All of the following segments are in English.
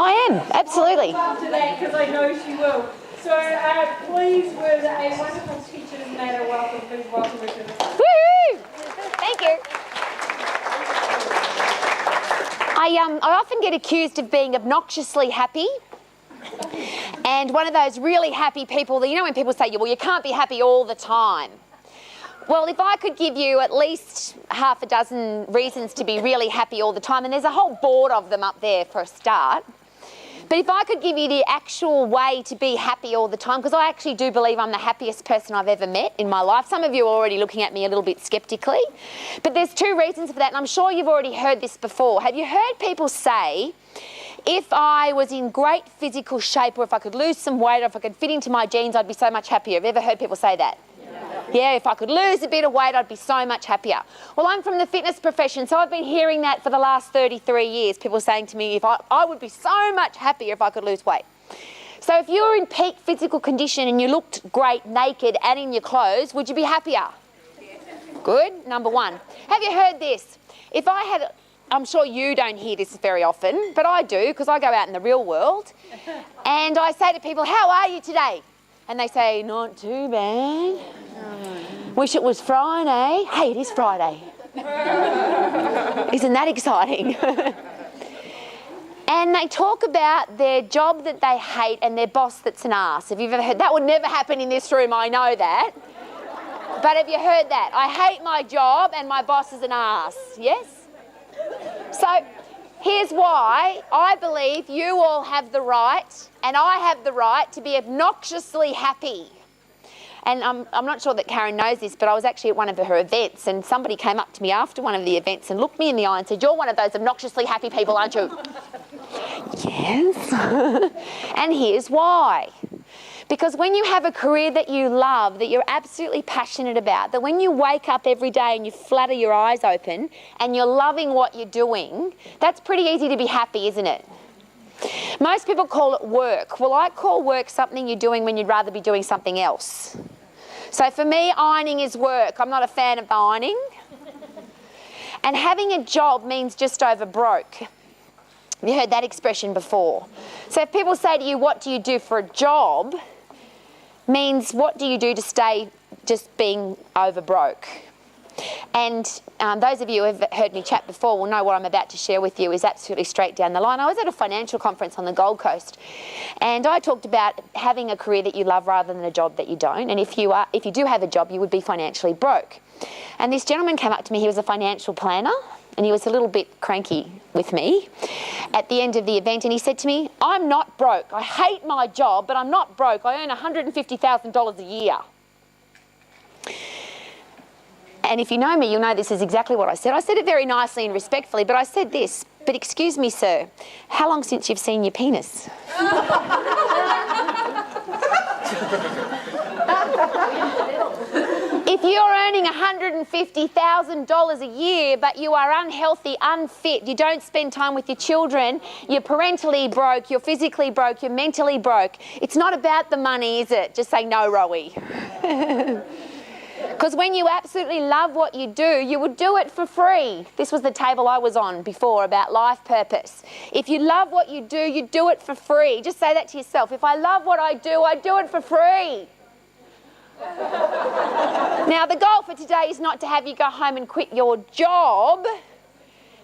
I am, absolutely. After that, because I know she will. So please, with a wonderful teacher's manner, please welcome her to the stage. Woohoo! Thank you. I often get accused of being obnoxiously happy. And one of those really happy people that, you know when people say, well, you can't be happy all the time. Well, if I could give you at least half a dozen reasons to be really happy all the time, and there's a whole board of them up there for a start. But if I could give you the actual way to be happy all the time, because I actually do believe I'm the happiest person I've ever met in my life. Some of you are already looking at me a little bit sceptically. But there's two reasons for that, and I'm sure you've already heard this before. Have you heard people say, if I was in great physical shape, or if I could lose some weight, or if I could fit into my jeans, I'd be so much happier? Have you ever heard people say that? Yeah, if I could lose a bit of weight, I'd be so much happier. Well, I'm from the fitness profession, so I've been hearing that for the last 33 years. People saying to me, I would be so much happier if I could lose weight. So if you were in peak physical condition and you looked great naked and in your clothes, would you be happier? Good, number one. Have you heard this? If I had, I'm sure you don't hear this very often, but I do, because I go out in the real world, and I say to people, how are you today? And they say, not too bad. Wish it was Friday. Hey, it is Friday. Isn't that exciting? And they talk about their job that they hate and their boss that's an arse. Have you ever heard? That would never happen in this room, I know that. But have you heard that? I hate my job and my boss is an arse. Yes? So here's why I believe you all have the right, and I have the right, to be obnoxiously happy. And I'm not sure that Karen knows this, but I was actually at one of her events, and somebody came up to me after one of the events and looked me in the eye and said, you're one of those obnoxiously happy people, aren't you? Yes. And here's why. Because when you have a career that you love, that you're absolutely passionate about, that when you wake up every day and you flutter your eyes open and you're loving what you're doing, that's pretty easy to be happy, isn't it? Most people call it work. Well, I call work something you're doing when you'd rather be doing something else. So for me, ironing is work. I'm not a fan of ironing. And having a job means just over broke. Have you heard that expression before? So if people say to you, what do you do for a job? Means what do you do to stay just being over broke? And those of you who have heard me chat before will know what I'm about to share with you is absolutely straight down the line. I was at a financial conference on the Gold Coast, and I talked about having a career that you love rather than a job that you don't. And if you do have a job, you would be financially broke. And this gentleman came up to me. He was a financial planner, and he was a little bit cranky with me at the end of the event, and he said to me, I'm not broke. I hate my job, but I'm not broke. I earn $150,000 a year. And if you know me, you'll know this is exactly what I said. I said it very nicely and respectfully, but I said this, but excuse me, sir, how long since you've seen your penis? If you're earning $150,000 a year, but you are unhealthy, unfit, you don't spend time with your children, you're parentally broke, you're physically broke, you're mentally broke, it's not about the money, is it? Just say no, Rowie. Because when you absolutely love what you do, you would do it for free. This was the table I was on before about life purpose. If you love what you do it for free. Just say that to yourself. If I love what I do it for free. Now, the goal for today is not to have you go home and quit your job.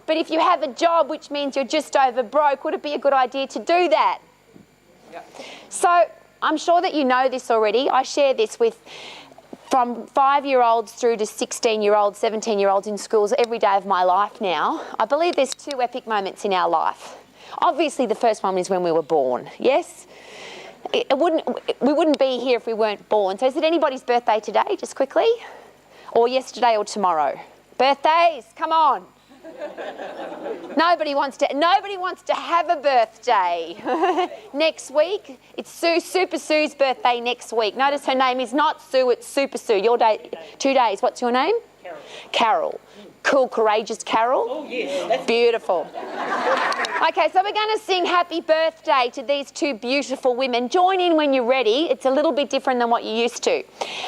But if you have a job which means you're just over broke, would it be a good idea to do that? Yep. So I'm sure that you know this already. I share this with from 5-year-olds through to 16-year-olds, 17-year-olds in schools every day of my life now. I believe there's two epic moments in our life. Obviously, the first one is when we were born, yes? We wouldn't be here if we weren't born. So is it anybody's birthday today, just quickly? Or yesterday or tomorrow? Birthdays, come on. Nobody wants to have a birthday. Next week, it's Super Sue's birthday next week. Notice her name is not Sue, it's Super Sue. Your day, 2 days. What's your name? Carol. Carol. Cool, courageous Carol? Oh, yes. That's beautiful. Okay, so we're going to sing happy birthday to these two beautiful women. Join in when you're ready. It's a little bit different than what you're used to.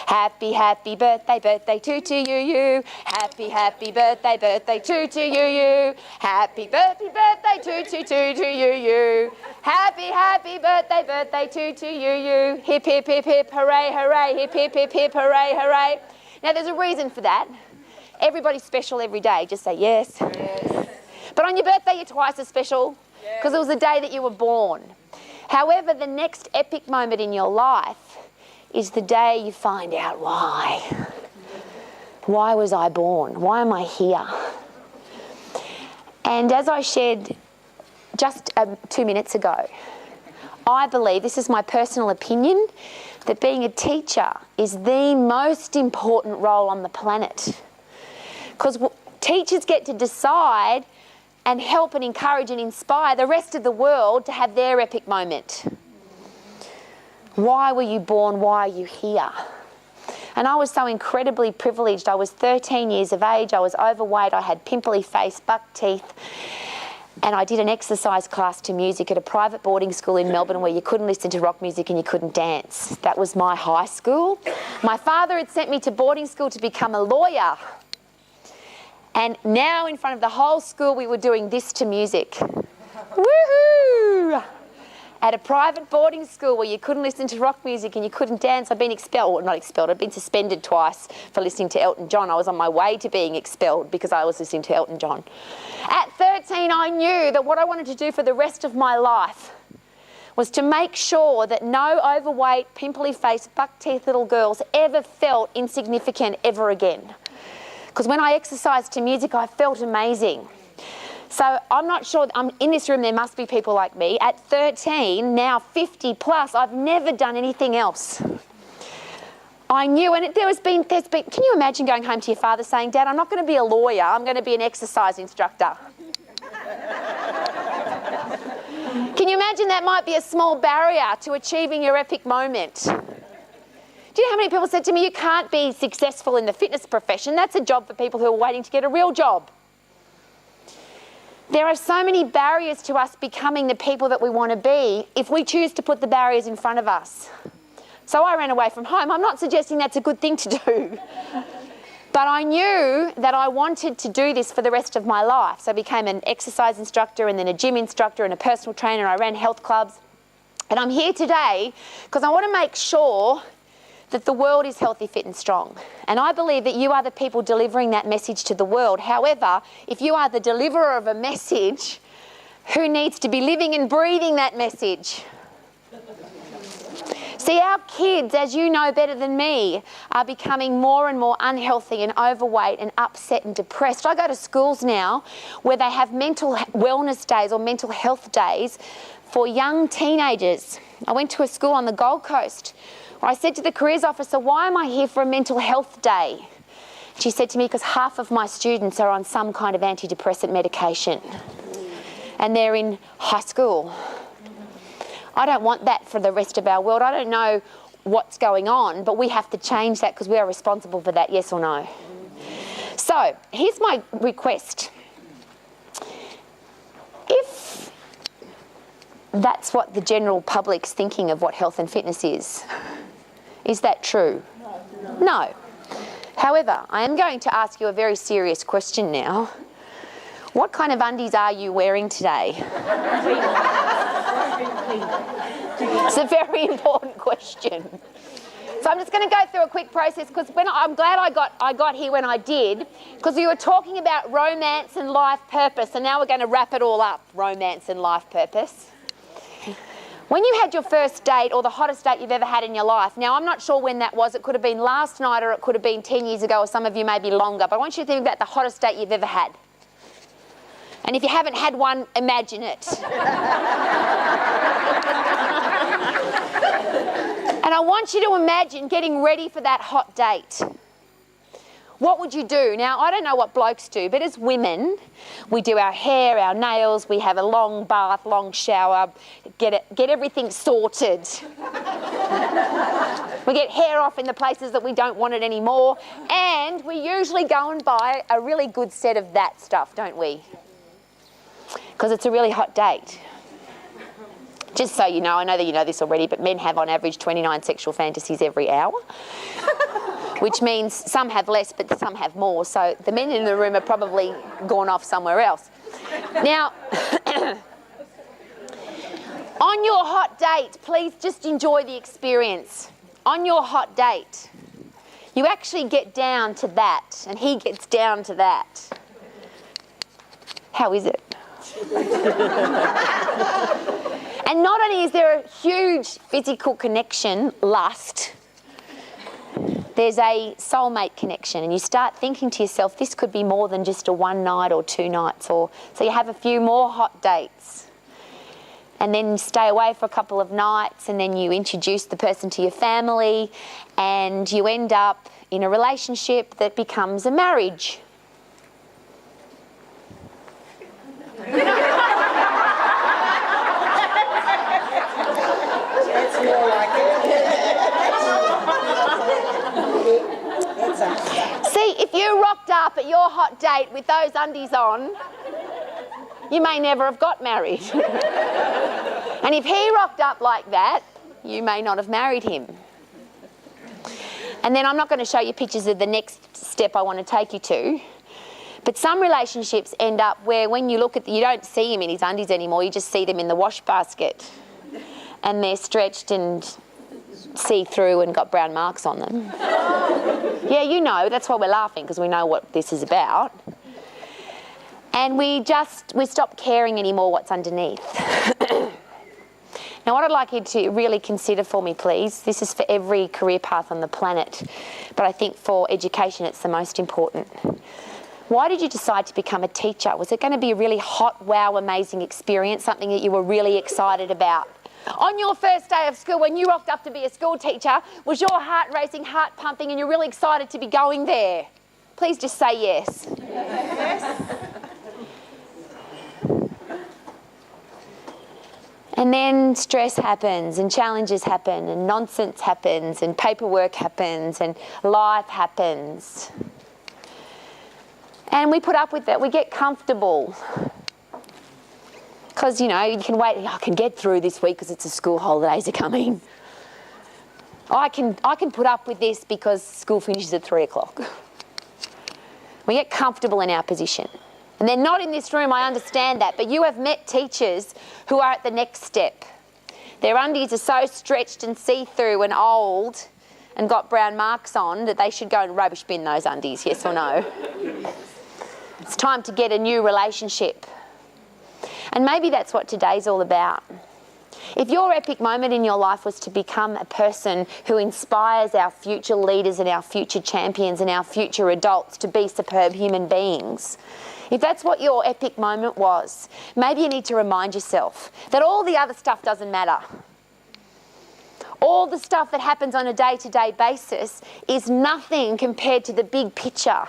Happy, happy birthday to you. Happy, happy birthday to you. Happy birthday to you. Happy, happy birthday, birthday to you. Hip, hip, hip, hip, hooray, hooray. Hip, hip, hip, hip, hooray, hooray. Now, there's a reason for that. Everybody's special every day. Just say yes. Yes. But on your birthday, you're twice as special because it was the day that you were born. However, the next epic moment in your life is the day you find out why. Why was I born? Why am I here? And as I shared just 2 minutes ago, I believe, this is my personal opinion, that being a teacher is the most important role on the planet. Because teachers get to decide and help and encourage and inspire the rest of the world to have their epic moment. Why were you born? Why are you here? And I was so incredibly privileged. I was 13 years of age, I was overweight, I had pimply face, buck teeth, and I did an exercise class to music at a private boarding school in Melbourne where you couldn't listen to rock music and you couldn't dance. That was my high school. My father had sent me to boarding school to become a lawyer. And now in front of the whole school we were doing this to music. Woohoo! At a private boarding school where you couldn't listen to rock music and you couldn't dance. I've been expelled, well, not expelled, I've been suspended twice for listening to Elton John. I was on my way to being expelled because I was listening to Elton John. At 13, I knew that what I wanted to do for the rest of my life was to make sure that no overweight, pimply-faced, buck-teeth little girls ever felt insignificant ever again. Because when I exercised to music, I felt amazing. So I'm not sure, in this room there must be people like me. At 13, now 50 plus, I've never done anything else. I knew, and there's been, can you imagine going home to your father saying, Dad, I'm not going to be a lawyer, I'm going to be an exercise instructor. Can you imagine that might be a small barrier to achieving your epic moment? Do you know how many people said to me, you can't be successful in the fitness profession, that's a job for people who are waiting to get a real job. There are so many barriers to us becoming the people that we want to be if we choose to put the barriers in front of us. So I ran away from home. I'm not suggesting that's a good thing to do. But I knew that I wanted to do this for the rest of my life. So I became an exercise instructor and then a gym instructor and a personal trainer. I ran health clubs. And I'm here today because I want to make sure that the world is healthy, fit and strong. And I believe that you are the people delivering that message to the world. However, if you are the deliverer of a message, who needs to be living and breathing that message? See, our kids, as you know better than me, are becoming more and more unhealthy and overweight and upset and depressed. I go to schools now where they have mental wellness days or mental health days for young teenagers. I went to a school on the Gold Coast where I said to the careers officer, why am I here for a mental health day? She said to me, because half of my students are on some kind of antidepressant medication and they're in high school. I don't want that for the rest of our world. I don't know what's going on, but we have to change that because we are responsible for that, yes or no? So here's my request. If that's what the general public's thinking of what health and fitness is that true? No. However, I am going to ask you a very serious question now. What kind of undies are you wearing today? It's a very important question. So I'm just going to go through a quick process because I'm glad I got here when I did, because we were talking about romance and life purpose, and now we're going to wrap it all up, romance and life purpose. When you had your first date or the hottest date you've ever had in your life, now I'm not sure when that was, it could have been last night or it could have been 10 years ago or some of you may be longer, but I want you to think about the hottest date you've ever had. And if you haven't had one, imagine it. And I want you to imagine getting ready for that hot date. What would you do? Now, I don't know what blokes do, but as women, we do our hair, our nails, we have a long bath, long shower, get everything sorted. We get hair off in the places that we don't want it anymore, and we usually go and buy a really good set of that stuff, don't we? Because it's a really hot date. Just so you know, I know that you know this already, but men have on average 29 sexual fantasies every hour. Which means some have less, but some have more. So the men in the room are probably gone off somewhere else. Now, On your hot date, please just enjoy the experience. On your hot date, you actually get down to that, and he gets down to that. How is it? And not only is there a huge physical connection, lust, there's a soulmate connection, and you start thinking to yourself, this could be more than just a one night or 2 nights, or so you have a few more hot dates. And then you stay away for a couple of nights, and then you introduce the person to your family, and you end up in a relationship that becomes a marriage. That's more like it. See, if you rocked up at your hot date with those undies on, you may never have got married. And if he rocked up like that, you may not have married him. And then I'm not going to show you pictures of the next step I want to take you to. But some relationships end up where when you look at you don't see him in his undies anymore, you just see them in the wash basket. And they're stretched and see-through and got brown marks on them. Yeah, you know, that's why we're laughing, because we know what this is about. And we stop caring anymore what's underneath. Now, what I'd like you to really consider for me, please, this is for every career path on the planet, but I think for education it's the most important. Why did you decide to become a teacher? Was it going to be a really hot, wow, amazing experience, something that you were really excited about? On your first day of school, when you rocked up to be a school teacher, was your heart racing, heart pumping, and you're really excited to be going there? Please just say yes. Yes. And then stress happens, and challenges happen, and nonsense happens, and paperwork happens, and life happens. And we put up with it. We get comfortable. Because, you know, you can wait. I can get through this week because it's the school holidays are coming. I can put up with this because school finishes at 3 o'clock. We get comfortable in our position. And they're not in this room, I understand that, but you have met teachers who are at the next step. Their undies are so stretched and see-through and old and got brown marks on that they should go and rubbish bin those undies, yes or no? It's time to get a new relationship. And maybe that's what today's all about. If your epic moment in your life was to become a person who inspires our future leaders and our future champions and our future adults to be superb human beings, if that's what your epic moment was, maybe you need to remind yourself that all the other stuff doesn't matter. All the stuff that happens on a day-to-day basis is nothing compared to the big picture,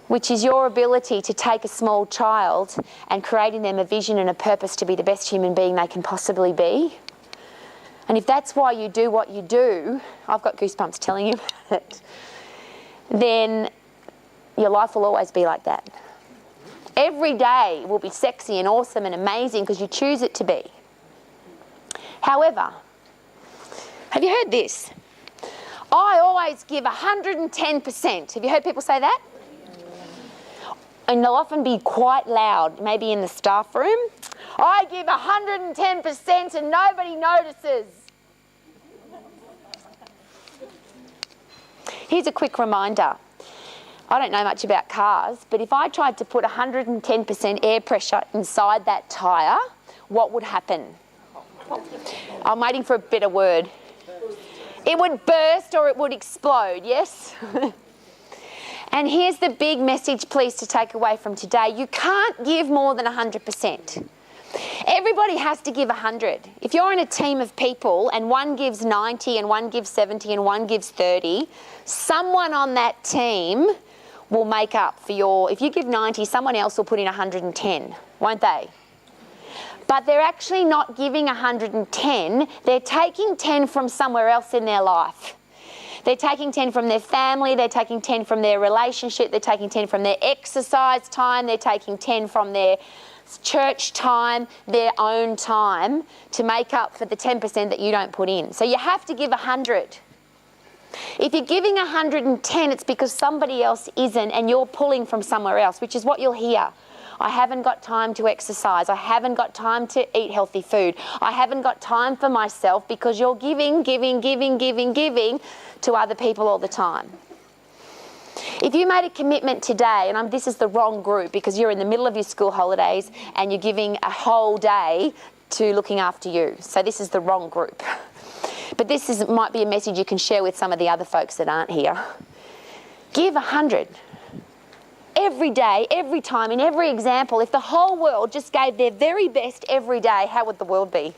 which is your ability to take a small child and create in them a vision and a purpose to be the best human being they can possibly be. And if that's why you do what you do, I've got goosebumps telling you about it, then your life will always be like that. Every day will be sexy and awesome and amazing because you choose it to be. However, have you heard this? I always give 110%. Have you heard people say that? And they'll often be quite loud, maybe in the staff room. I give 110% and nobody notices. Here's a quick reminder. I don't know much about cars, but if I tried to put 110% air pressure inside that tyre, what would happen? I'm waiting for a better word. It would burst or it would explode, yes? And here's the big message, please, to take away from today. You can't give more than 100%. Everybody has to give 100. If you're in a team of people and one gives 90 and one gives 70 and one gives 30, someone on that team will make up for your... If you give 90, someone else will put in 110, won't they? But they're actually not giving 110. They're taking 10 from somewhere else in their life. They're taking 10 from their family, they're taking 10 from their relationship, they're taking 10 from their exercise time, they're taking 10 from their church time, their own time, to make up for the 10% that you don't put in. So you have to give 100. If you're giving 110, it's because somebody else isn't and you're pulling from somewhere else, which is what you'll hear. I haven't got time to exercise. I haven't got time to eat healthy food. I haven't got time for myself because you're giving to other people all the time. If you made a commitment today, and this is the wrong group because you're in the middle of your school holidays and you're giving a whole day to looking after you. So this is the wrong group. But this might be a message you can share with some of the other folks that aren't here. Give 100. Every day, every time, in every example. If the whole world just gave their very best every day, how would the world be?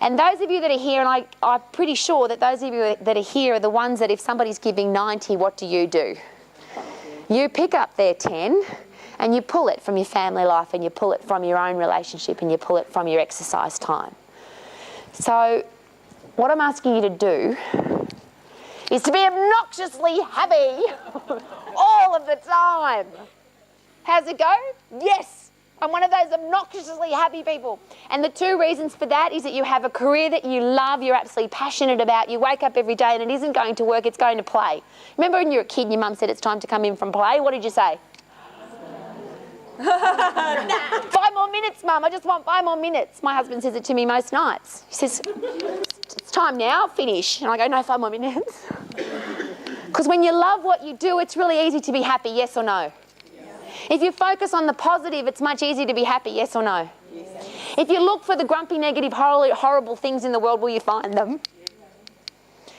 And those of you that are here, and I'm pretty sure that those of you that are here are the ones that if somebody's giving 90, what do? You pick up their 10 and you pull it from your family life and you pull it from your own relationship and you pull it from your exercise time. So what I'm asking you to do is to be obnoxiously happy all of the time. How's it go? Yes, I'm one of those obnoxiously happy people. And the two reasons for that is that you have a career that you love, you're absolutely passionate about, you wake up every day and it isn't going to work, it's going to play. Remember when you were a kid and your mum said it's time to come in from play? What did you say? 5 more minutes, Mum, I just want 5 more minutes. My husband says it to me most nights. He says, it's time now, finish. And I go, no, 5 more minutes. Because when you love what you do, it's really easy to be happy, yes or no? Yes. If you focus on the positive, it's much easier to be happy, yes or no? Yes. If you look for the grumpy, negative, horrible things in the world, will you find them? Yes.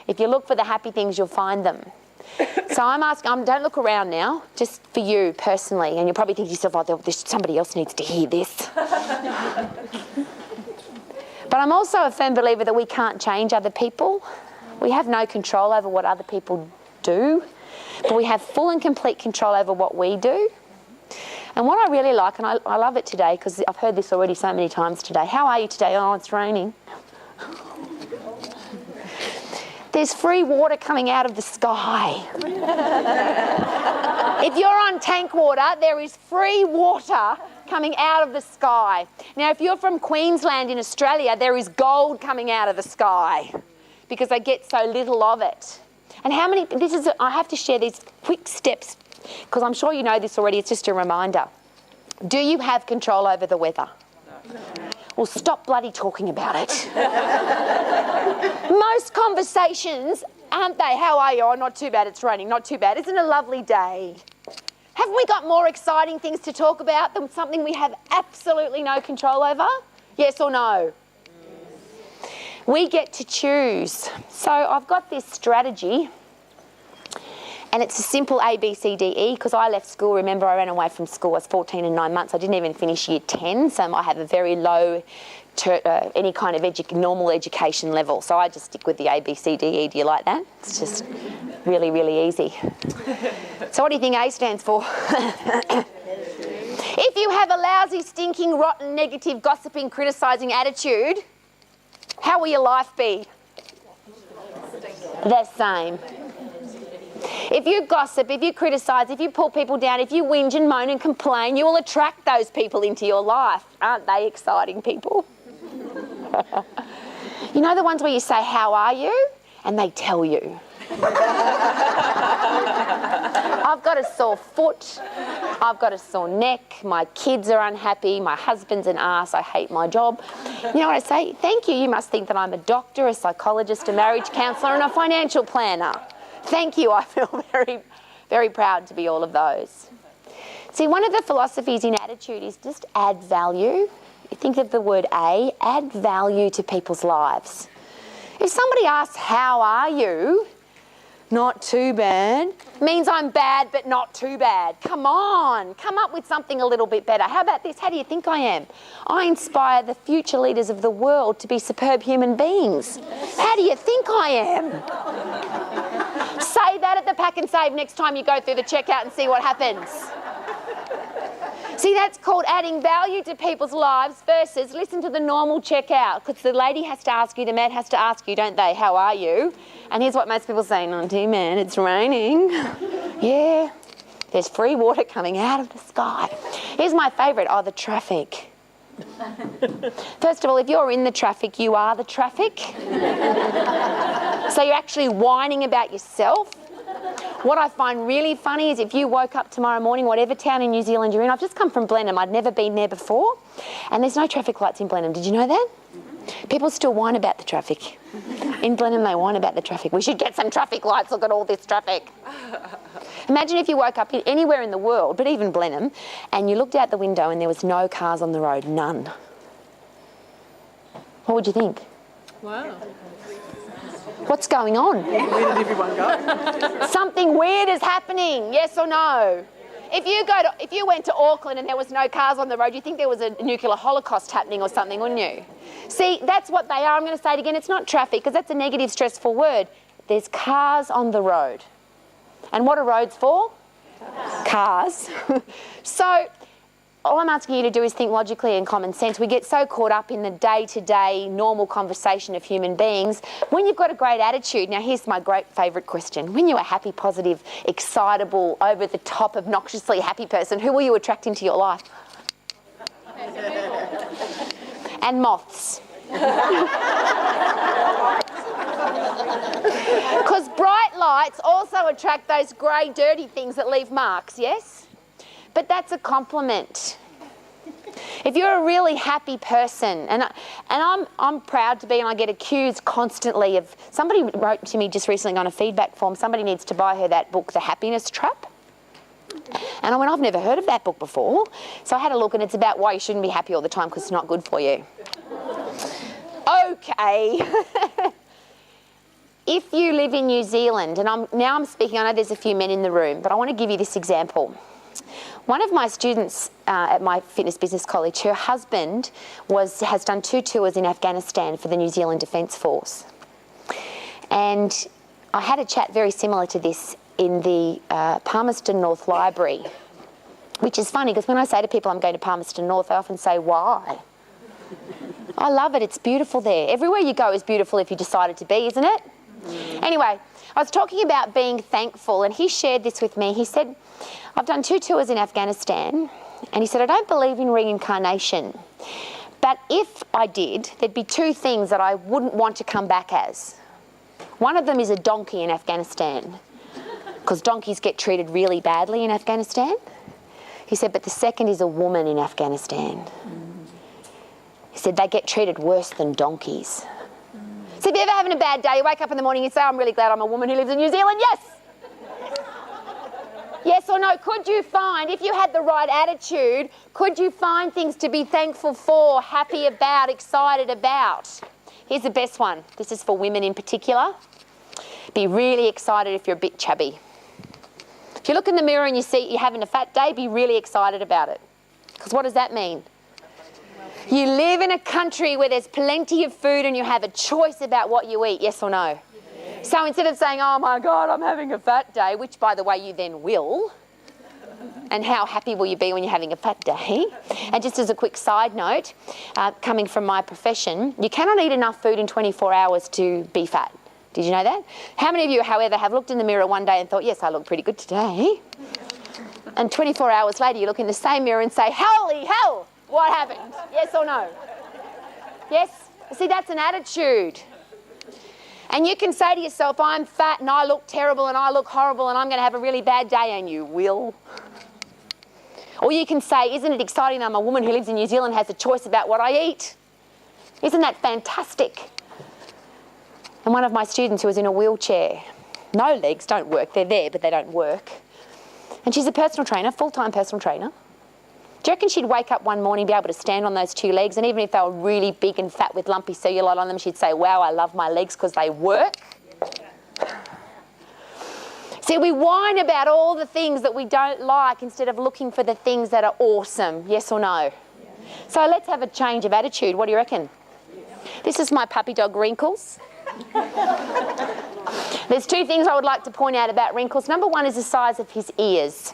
If you look for the happy things, you'll find them. So I'm asking, don't look around now, just for you personally, and you'll probably think to yourself, oh, somebody else needs to hear this. But I'm also a firm believer that we can't change other people. We have no control over what other people do, but we have full and complete control over what we do. And what I really like, and I love it today, because I've heard this already so many times today. How are you today? Oh, it's raining. There's free water coming out of the sky. If you're on tank water, there is free water coming out of the sky. Now, if you're from Queensland in Australia, there is gold coming out of the sky because they get so little of it. And I have to share these quick steps because I'm sure you know this already, it's just a reminder. Do you have control over the weather? No. Well, stop bloody talking about it. Most conversations, aren't they? How are you? Oh, not too bad, it's raining, not too bad. Isn't it a lovely day? Haven't we got more exciting things to talk about than something we have absolutely no control over? Yes or no? Yes. We get to choose. So I've got this strategy, and it's a simple A, B, C, D, E, because I left school. Remember, I ran away from school. I was 14 and 9 months. I didn't even finish year 10, so I have a very low, any kind of normal education level. So I just stick with the A, B, C, D, E. Do you like that? It's just really, really easy. So what do you think A stands for? If you have a lousy, stinking, rotten, negative, gossiping, criticising attitude, how will your life be? The same. If you gossip, if you criticise, if you pull people down, if you whinge and moan and complain, you will attract those people into your life. Aren't they exciting people? You know the ones where you say, how are you? And they tell you. I've got a sore foot, I've got a sore neck, my kids are unhappy, my husband's an arse, I hate my job. You know what I say? Thank you, you must think that I'm a doctor, a psychologist, a marriage counsellor and a financial planner. Thank you, I feel very, very proud to be all of those. See, one of the philosophies in attitude is just add value. You think of the word A, add value to people's lives. If somebody asks, how are you? Not too bad. Means I'm bad, but not too bad. Come on, come up with something a little bit better. How about this? How do you think I am? I inspire the future leaders of the world to be superb human beings. How do you think I am? Say that at the Pack and Save next time you go through the checkout and see what happens. See, that's called adding value to people's lives versus listen to the normal checkout, because the lady has to ask you, the man has to ask you, don't they, how are you? And here's what most people say, not too bad, it's raining. Yeah, there's free water coming out of the sky. Here's my favourite, the traffic. First of all, if you're in the traffic, you are the traffic. So you're actually whining about yourself. What I find really funny is if you woke up tomorrow morning, whatever town in New Zealand you're in, I've just come from Blenheim, I'd never been there before, and there's no traffic lights in Blenheim. Did you know that? People still whine about the traffic. In Blenheim, they whine about the traffic. We should get some traffic lights, look at all this traffic. Imagine if you woke up anywhere in the world, but even Blenheim, and you looked out the window and there was no cars on the road, none. What would you think? Wow. What's going on? Where did everyone go? Something weird is happening, yes or no? If you went to Auckland and there was no cars on the road, you'd think there was a nuclear holocaust happening or something, wouldn't you? See, that's what they are. I'm going to say it again. It's not traffic because that's a negative, stressful word. There's cars on the road. And what are roads for? Cars. So all I'm asking you to do is think logically and common sense. We get so caught up in the day-to-day normal conversation of human beings. When you've got a great attitude, now here's my great favourite question. When you're a happy, positive, excitable, over-the-top, obnoxiously happy person, who will you attract into your life? And moths. Because bright lights also attract those grey, dirty things that leave marks, yes? But that's a compliment. If you're a really happy person, and I'm proud to be, and I get accused constantly of, somebody wrote to me just recently on a feedback form, somebody needs to buy her that book, The Happiness Trap. And I went, I've never heard of that book before. So I had a look, and it's about why you shouldn't be happy all the time because it's not good for you. Okay. If you live in New Zealand, and I'm speaking, I know there's a few men in the room, but I want to give you this example. One of my students at my fitness business college, her husband has done 2 tours in Afghanistan for the New Zealand Defence Force. And I had a chat very similar to this in the Palmerston North Library, which is funny because when I say to people I'm going to Palmerston North, they often say, why? I love it, it's beautiful there. Everywhere you go is beautiful if you decided to be, isn't it? Anyway, I was talking about being thankful, and he shared this with me. He said, I've done 2 tours in Afghanistan, and he said, I don't believe in reincarnation, but if I did, there'd be 2 things that I wouldn't want to come back as. One of them is a donkey in Afghanistan, because donkeys get treated really badly in Afghanistan. He said, but the second is a woman in Afghanistan. He said, they get treated worse than donkeys. So if you're ever having a bad day, you wake up in the morning and say, I'm really glad I'm a woman who lives in New Zealand, yes. Yes or no? Could you find, if you had the right attitude, could you find things to be thankful for, happy about, excited about? Here's the best one. This is for women in particular. Be really excited if you're a bit chubby. If you look in the mirror and you see you're having a fat day, be really excited about it. Because what does that mean? You live in a country where there's plenty of food and you have a choice about what you eat, yes or no? Yes. So instead of saying, oh my God, I'm having a fat day, which by the way you then will, and how happy will you be when you're having a fat day? And just as a quick side note, coming from my profession, you cannot eat enough food in 24 hours to be fat. Did you know that? How many of you, however, have looked in the mirror one day and thought, yes, I look pretty good today? And 24 hours later you look in the same mirror and say, holy hell! What happened? Yes or no? Yes? See, that's an attitude. And you can say to yourself, I'm fat and I look terrible and I look horrible and I'm going to have a really bad day, and you will. Or you can say, isn't it exciting that I'm a woman who lives in New Zealand, has a choice about what I eat? Isn't that fantastic? And one of my students who was in a wheelchair, no legs, don't work, they're there but they don't work. And she's a personal trainer, full-time personal trainer. Do you reckon she'd wake up one morning, be able to stand on those 2 legs, and even if they were really big and fat with lumpy cellulite on them, she'd say, wow, I love my legs because they work? See, we whine about all the things that we don't like instead of looking for the things that are awesome, yes or no? So let's have a change of attitude. What do you reckon? This is my puppy dog, Wrinkles. There's 2 things I would like to point out about Wrinkles. Number 1 is the size of his ears.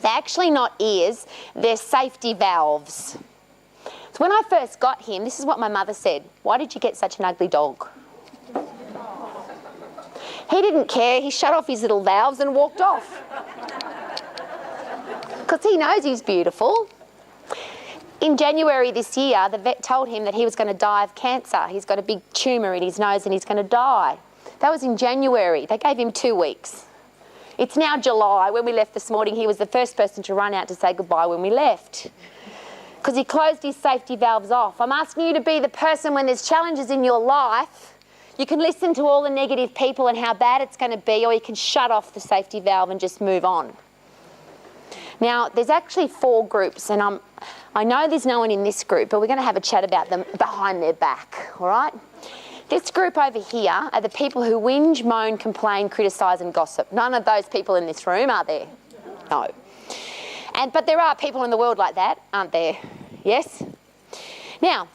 They're actually not ears, they're safety valves. So when I first got him, this is what my mother said, why did you get such an ugly dog? He didn't care, he shut off his little valves and walked off. Because he knows he's beautiful. In January this year, the vet told him that he was going to die of cancer. He's got a big tumour in his nose and he's going to die. That was in January. They gave him 2 weeks. It's now July. When we left this morning, he was the first person to run out to say goodbye when we left, because he closed his safety valves off. I'm asking you to be the person when there's challenges in your life, you can listen to all the negative people and how bad it's going to be, or you can shut off the safety valve and just move on. Now, there's actually 4 groups, and I know there's no one in this group, but we're going to have a chat about them behind their back, all right? This group over here are the people who whinge, moan, complain, criticise and gossip. None of those people in this room, are there? No. But there are people in the world like that, aren't there? Yes? Now,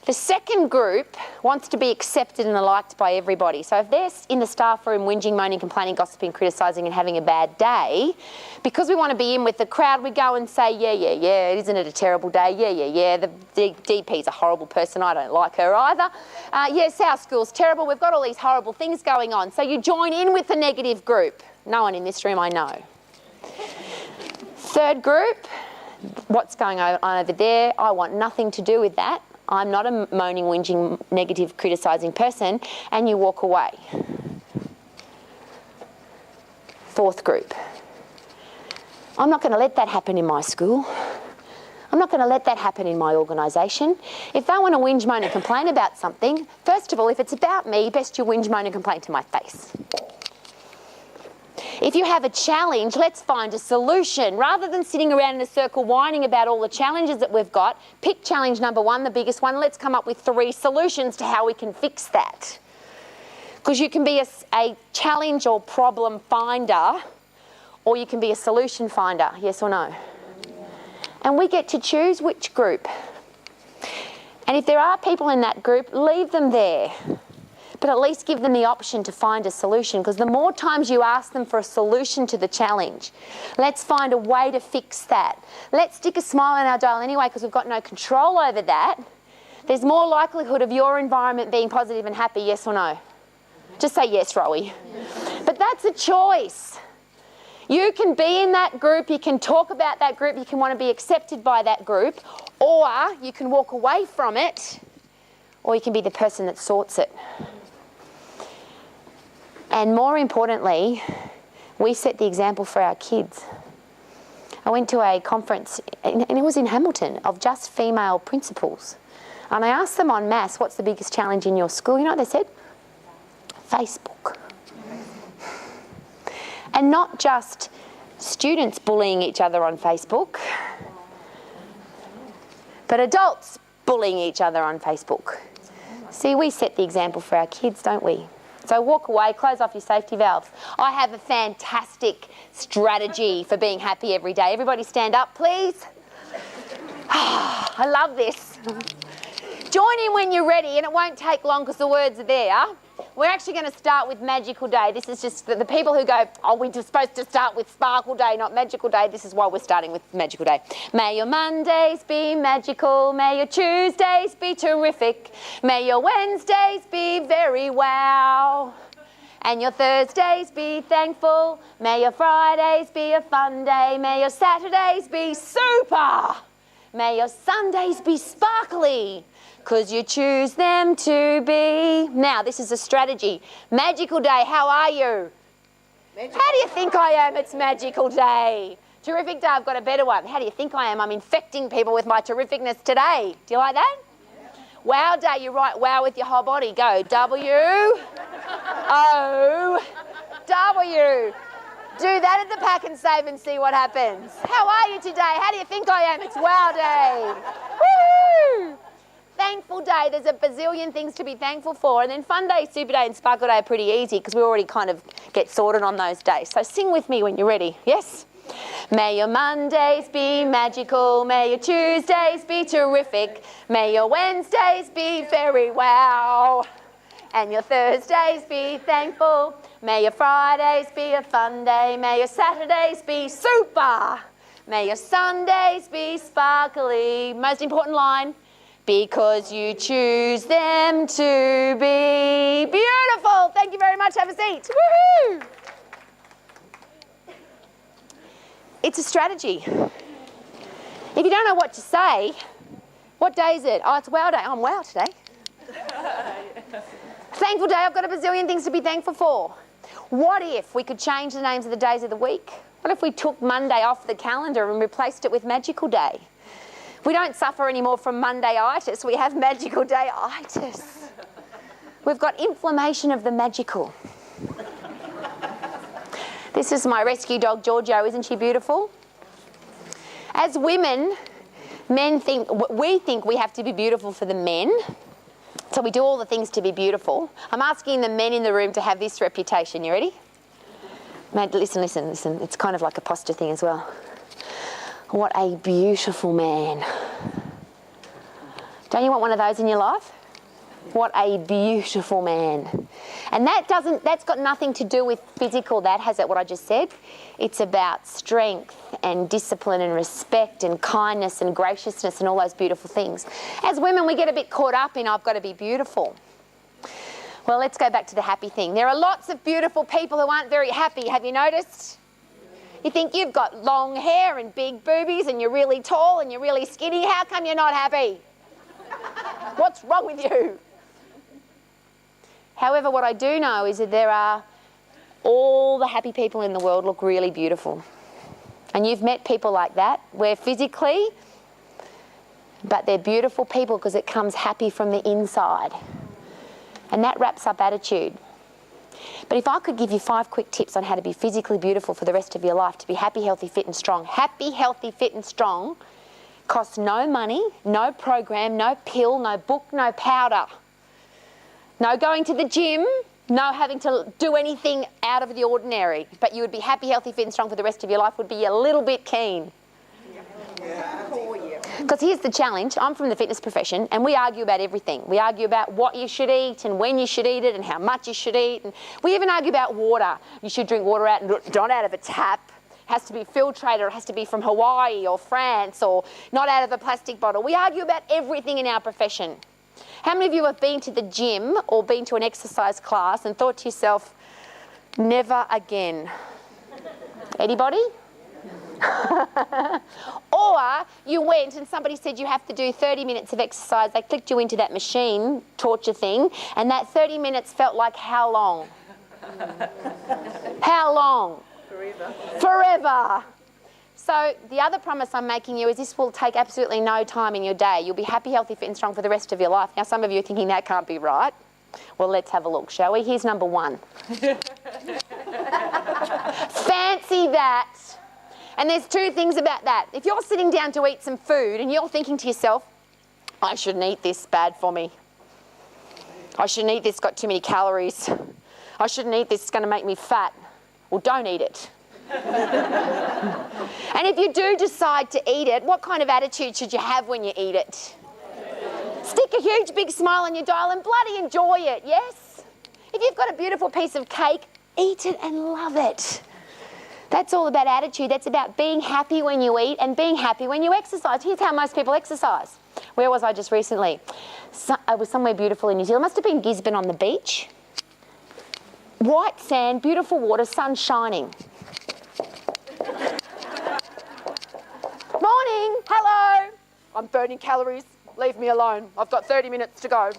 the second group wants to be accepted and liked by everybody. So if they're in the staff room whinging, moaning, complaining, gossiping, criticising and having a bad day, because we want to be in with the crowd, we go and say, yeah, isn't it a terrible day? Yeah, the DP's a horrible person, I don't like her either. Yes, our school's terrible, we've got all these horrible things going on. So you join in with the negative group. No one in this room I know. Third group, what's going on over there? I want nothing to do with that. I'm not a moaning, whinging, negative, criticising person, and you walk away. Fourth group. I'm not going to let that happen in my school. I'm not going to let that happen in my organisation. If they want to whinge, moan and complain about something, first of all, if it's about me, best you whinge, moan and complain to my face. If you have a challenge, let's find a solution. Rather than sitting around in a circle whining about all the challenges that we've got, pick challenge number 1, the biggest one. Let's come up with 3 solutions to how we can fix that. Because you can be a challenge or problem finder, or you can be a solution finder, yes or no? And we get to choose which group. And if there are people in that group, leave them there. But at least give them the option to find a solution, because the more times you ask them for a solution to the challenge, let's find a way to fix that. Let's stick a smile in our dial anyway, because we've got no control over that. There's more likelihood of your environment being positive and happy, yes or no? Just say yes, Rowie. But that's a choice. You can be in that group, you can talk about that group, you can want to be accepted by that group, or you can walk away from it, or you can be the person that sorts it. And more importantly, we set the example for our kids. I went to a conference, and it was in Hamilton, of just female principals. And I asked them en masse, what's the biggest challenge in your school? You know what they said? Facebook. And not just students bullying each other on Facebook, but adults bullying each other on Facebook. See, we set the example for our kids, don't we? So walk away, close off your safety valves. I have a fantastic strategy for being happy every day. Everybody stand up, please. I love this. Join in when you're ready, and it won't take long because the words are there. We're actually going to start with Magical Day. This is just the people who go, oh, we're supposed to start with Sparkle Day, not Magical Day. This is why we're starting with Magical Day. May your Mondays be magical. May your Tuesdays be terrific. May your Wednesdays be very wow. And your Thursdays be thankful. May your Fridays be a fun day. May your Saturdays be super. May your Sundays be sparkly, because you choose them to be. Now, this is a strategy. Magical Day, how are you? Magical. How do you think I am? It's Magical Day. Terrific Day, I've got a better one. How do you think I am? I'm infecting people with my terrificness today. Do you like that? Yeah. Wow Day, you write wow with your whole body. Go W-O-W. Do that at the pack and save and see what happens. How are you today? How do you think I am? It's Wow Day. Woo! Thankful Day, there's a bazillion things to be thankful for. And then Fun Day, Super Day and Sparkle Day are pretty easy because we already kind of get sorted on those days. So sing with me when you're ready, yes? May your Mondays be magical. May your Tuesdays be terrific. May your Wednesdays be very wow. And your Thursdays be thankful. May your Fridays be a fun day. May your Saturdays be super. May your Sundays be sparkly. Most important line, because you choose them to be beautiful. Thank you very much. Have a seat. Woohoo! It's a strategy. If you don't know what to say, what day is it? Oh, it's Wow Day. I'm wow today. Thankful Day, I've got a bazillion things to be thankful for. What if we could change the names of the days of the week? What if we took Monday off the calendar and replaced it with Magical Day? We don't suffer anymore from Monday-itis, we have Magical Day-itis. We've got inflammation of the magical. This is my rescue dog, Giorgio. Isn't she beautiful? As women, we think we have to be beautiful for the men. So we do all the things to be beautiful. I'm asking the men in the room to have this reputation. You ready? Mate, listen. It's kind of like a posture thing as well. What a beautiful man. Don't you want one of those in your life? What a beautiful man. And that's got nothing to do with physical, that has it, what I just said. It's about strength and discipline and respect and kindness and graciousness and all those beautiful things. As women, we get a bit caught up in, I've got to be beautiful. Well, let's go back to the happy thing. There are lots of beautiful people who aren't very happy. Have you noticed? You think you've got long hair and big boobies and you're really tall and you're really skinny. How come you're not happy? What's wrong with you? However, what I do know is that all the happy people in the world look really beautiful. And you've met people like that, where physically, but they're beautiful people because it comes happy from the inside. And that wraps up attitude. But if I could give you 5 quick tips on how to be physically beautiful for the rest of your life, to be happy, healthy, fit and strong. Happy, healthy, fit and strong costs no money, no program, no pill, no book, no powder. No going to the gym, no having to do anything out of the ordinary. But you would be happy, healthy, fit and strong for the rest of your life, would be a little bit keen. Because here's the challenge. I'm from the fitness profession and we argue about everything. We argue about what you should eat and when you should eat it and how much you should eat. And we even argue about water. You should drink water not out of a tap. It has to be filtrated, or it has to be from Hawaii or France, or not out of a plastic bottle. We argue about everything in our profession. How many of you have been to the gym or been to an exercise class and thought to yourself, never again? Anybody? Or you went and somebody said you have to do 30 minutes of exercise. They clicked you into that machine torture thing, and that 30 minutes felt like how long? How long? Forever. So the other promise I'm making you is this will take absolutely no time in your day. You'll be happy, healthy, fit and strong for the rest of your life. Now some of you are thinking that can't be right. Well, let's have a look, shall we? Here's number 1. Fancy that. And there's 2 things about that. If you're sitting down to eat some food and you're thinking to yourself, I shouldn't eat this, bad for me. I shouldn't eat this, got too many calories. I shouldn't eat this, it's going to make me fat. Well, don't eat it. And if you do decide to eat it, what kind of attitude should you have when you eat it? Stick a huge big smile on your dial and bloody enjoy it, yes? If you've got a beautiful piece of cake, eat it and love it. That's all about attitude. That's about being happy when you eat and being happy when you exercise. Here's how most people exercise. Where was I just recently? I was somewhere beautiful in New Zealand. It must have been Gisborne on the beach. White sand, beautiful water, sun shining. Morning, hello. I'm burning calories. Leave me alone. I've got 30 minutes to go.